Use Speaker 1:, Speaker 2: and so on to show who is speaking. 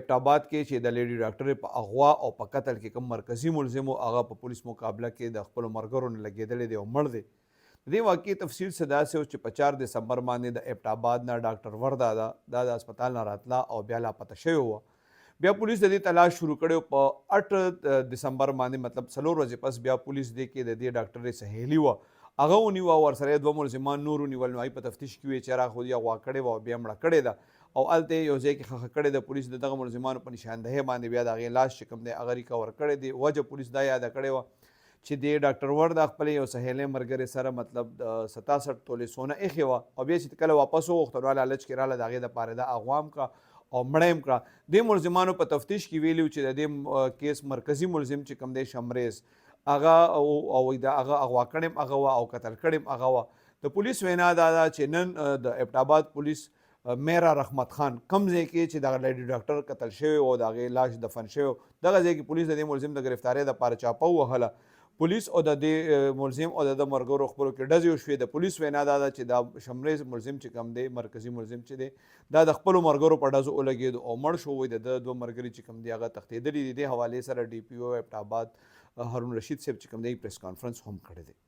Speaker 1: ایبټ آباد کې چې د لیډي ډاکټرې په اغوا او په قتل کې کوم مرکزي ملزم و هغه په پولیس مقابله کې د خپلو ملګرو نه لګېدلی دی او مړ دی. د دې واقعې تفصیل څه داسې و چې په 4 دسمبر باندې د ایبټ آباد نه ډاکټر وردا دا د هسپتال نه راتله او بیا لاپته شوې وه. بیا پولیس د دې تلاش شروع کړی په 8 دسمبر باندې مطلب 4 ورځې پس بیا پولیس دې کې د دې ډاکټرې سهیلي وه هغه ونیوه او ورسره 2 ملزمان نور ونیول. نو هغوی په تفتیش کې وې چې را خو دې اغوا کړې وه او بیا مړه کړې ده او هلته یې یو ځای کې ښخه کړې ده. پولیس د دغه ملزمانو په نشاندهۍ باندې بیا د هغې لاس چې کوم دی هغه ریکور کړی دی. وجه پولیس دا یاده کړې وه چې د ډاکټر وردا خپلې یو سهیلی ملګرې سره مطلب د 67 تولې سونه ایښې وه او بیا چې کله واپس وغوښته نو لالچ کې راله د هغې دپاره ده اغوا هم کړه او مړه یې هم کړه. دې ملزمانو په تفتیش کې ویلي چې د دې کیس مرکزي ملزم چې کوم دی شمریز هغه او د هغه اغوا کړی هم هغه وه او قتل کړی هم هغه وه. د پولیس وینا دا ده چې نن د ایبټ آباد پولیس میرا رحمت خان کوم ځای کې چې دغه لیډي ډاکټر قتل شوی او د هغې لاش دفن شوی دغه ځای کې پولیس د دې ملزم د ګرفتارۍ دپاره چاپه ووهله. پولیس او د دې ملزم او د ملګرو خپلو کې ډزې وشوې. د پولیس وینا دا ده چې دا شمریز ملزم چې کوم دی مرکزي ملزم چې دی دا د خپلو ملګرو په ډزو ولګېد او مړ شو. وایي د 2 ملګري چې کوم دی هغه تښتېدلي دي. دې حوالې سره ډي پي او ایبټ آباد هارون رشید صاحب چې کوم دی پریس کانفرنس هم کړی دی.